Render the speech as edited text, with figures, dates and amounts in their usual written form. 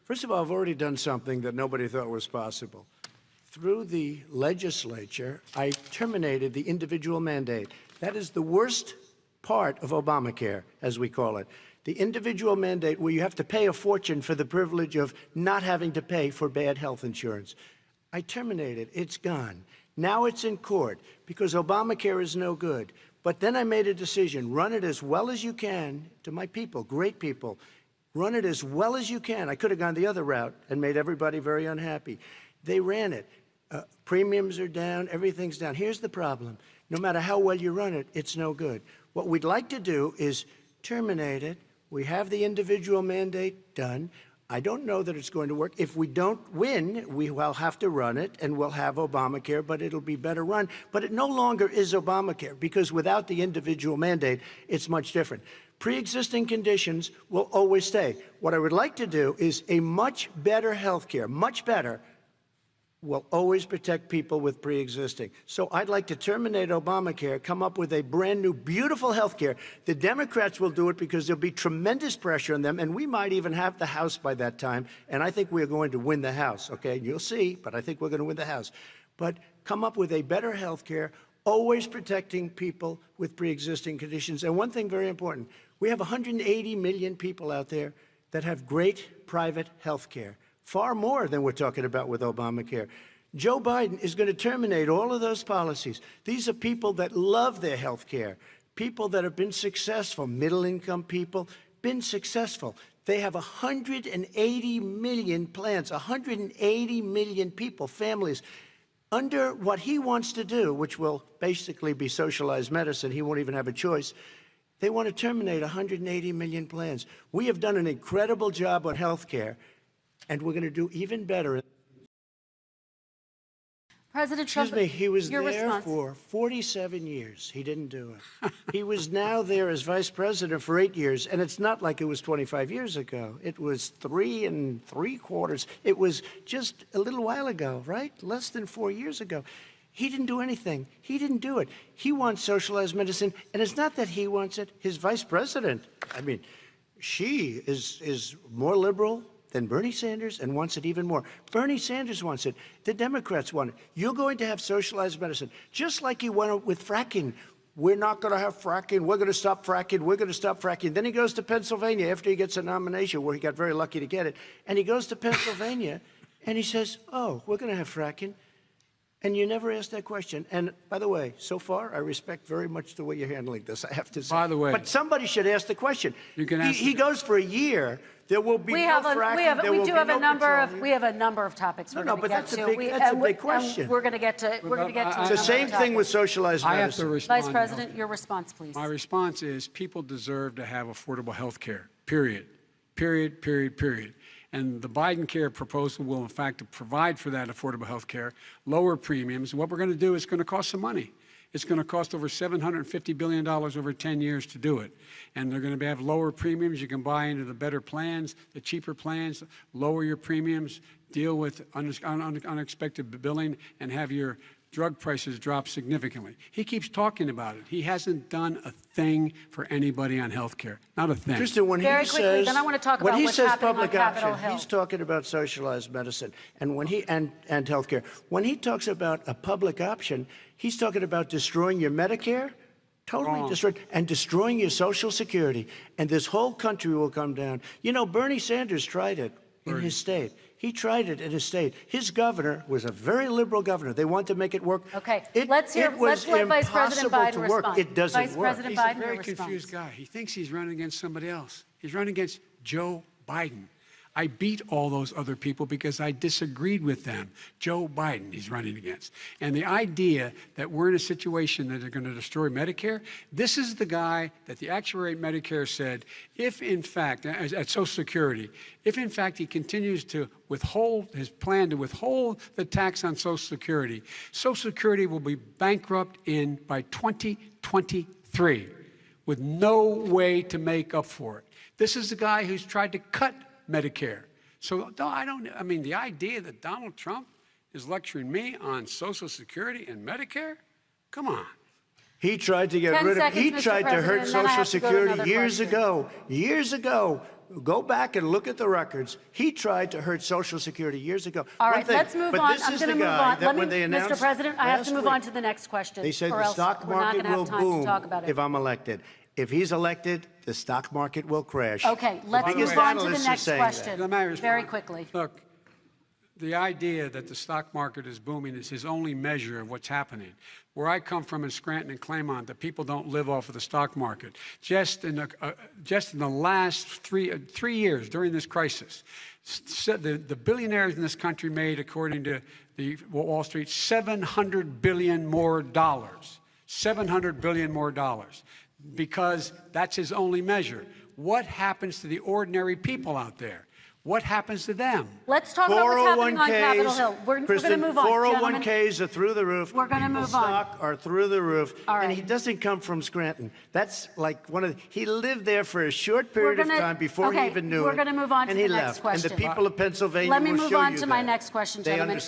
First of all, I've already done something that nobody thought was possible. Through the legislature, I terminated the individual mandate. That is the worst part of Obamacare, as we call it. The individual mandate where you have to pay a fortune for the privilege of not having to pay for bad health insurance. I terminated. It's gone. Now it's in court because Obamacare is no good. But then I made a decision, run it as well as you can to my people, great people. Run it as well as you can. I could have gone the other route and made everybody very unhappy. They ran it. Premiums are down, everything's down. Here's the problem. No matter how well you run it, it's no good. What we'd like to do is terminate it. We have the individual mandate done. I don't know that it's going to work. If we don't win, we will have to run it, and we'll have Obamacare, but it'll be better run. But it no longer is Obamacare, because without the individual mandate, it's much different. Pre-existing conditions will always stay. What I would like to do is a much better health care, much better, will always protect people with pre-existing. So I'd like to terminate Obamacare, come up with a brand new, beautiful health care. The Democrats will do it because there'll be tremendous pressure on them, and we might even have the House by that time, and I think we're going to win the House, okay? You'll see, but I think we're going to win the House. But come up with a better health care, always protecting people with pre-existing conditions. And one thing very important, we have 180 million people out there that have great private health care. Far more than we're talking about with Obamacare. Joe Biden is going to terminate all of those policies. These are people that love their health care, people that have been successful, middle-income people, been successful. They have 180 million plans, 180 million people, families. Under what he wants to do, which will basically be socialized medicine, he won't even have a choice, they want to terminate 180 million plans. We have done an incredible job on health care, and we're going to do even better. President Trump, Excuse me, he was there response. for 47 years. He didn't do it. He was now there as vice president for 8 years, and it's not like it was 25 years ago. It was 3 3/4. It was just a little while ago, right? Less than 4 years ago. He didn't do anything. He didn't do it. He wants socialized medicine, and it's not that he wants it. His vice president, I mean, she is more liberal than Bernie Sanders and wants it even more. Bernie Sanders wants it. The Democrats want it. You're going to have socialized medicine, just like you went with fracking. We're not going to have fracking. We're going to stop fracking. We're going to stop fracking. Then he goes to Pennsylvania after he gets a nomination, where he got very lucky to get it. And he goes to Pennsylvania and he says, oh, we're going to have fracking. And you never asked that question. And by the way, so far, I respect very much the way you're handling this, I have to say. By the way. But somebody should ask the question. You can ask he goes for a year. There will be no fracking. There will be no petroleum. We have a number of topics we're going to get to. That's a big question. We're going to get to. It's the same thing with socialized medicine. I have to respond. Vice President, your response, please. My response is people deserve to have affordable health care, period. Period, period, period. And the Biden care proposal will, in fact, provide for that affordable health care, lower premiums. What we're going to do is going to cost some money. It's going to cost over $750 billion over 10 years to do it. And they're going to have lower premiums. You can buy into the better plans, the cheaper plans, lower your premiums, deal with unexpected billing, and have your drug prices drop significantly. He keeps talking about it. He hasn't done a thing for anybody on health care. Not a thing. Kristen, when Very he quickly, says, then I want to talk about when he what's says happening on public Capitol option, Hill. he's talking about socialized medicine and when he and healthcare. When he talks about a public option, he's talking about destroying your Medicare, totally destroyed, and destroying your Social Security. And this whole country will come down. You know, Bernie Sanders tried it in his state. He tried it in his state. His governor was a very liberal governor. They want to make it work. Okay, let's let Vice President Biden respond. It doesn't Vice work. President He's Biden, a very your confused response. guy. He thinks he's running against somebody else. He's running against Joe Biden. I beat all those other people because I disagreed with them. Joe Biden he's running against. And the idea that we're in a situation that they're going to destroy Medicare, this is the guy that the actuary at Medicare said, if in fact, at Social Security, if in fact he continues to withhold his plan to withhold the tax on Social Security, Social Security will be bankrupt by 2023 with no way to make up for it. This is the guy who's tried to cut Medicare. So I mean, the idea that Donald Trump is lecturing me on Social Security and Medicare? Come on. He tried to get 10 rid of seconds, He Mr. tried to hurt President, and then I Social have to go to Security another years question. ago. Years ago. Go back and look at the records. He tried to hurt Social Security years ago. All One right, thing, let's move but on. This I'm is going to the move guy on. that when they Mr. announced President, I have last to move week, on to the next question. They said or the else stock we're not market gonna have will time to boom talk about it. if I'm elected. If he's elected, the stock market will crash. Okay, let's biggest move on to the analysts are next saying question Let me respond. very quickly. Look, the idea that the stock market is booming is his only measure of what's happening. Where I come from in Scranton and Claymont, the people don't live off of the stock market. Just in the last three years during this crisis, the billionaires in this country made, according to the Wall Street, $700 billion more dollars. $700 billion more dollars, because that's his only measure. What happens to the ordinary people out there? What happens to them? Let's talk about what's happening on Capitol Hill. We're going to move on, gentlemen. 401ks are through the roof. We're gonna move on. Stock are through the roof. All right. And he doesn't come from Scranton. That's like he lived there for a short period of time before he even knew it. We're going to move on to and the he next left. question. And the people of Pennsylvania Let me will move show on you to my that. next question, They gentlemen. understand.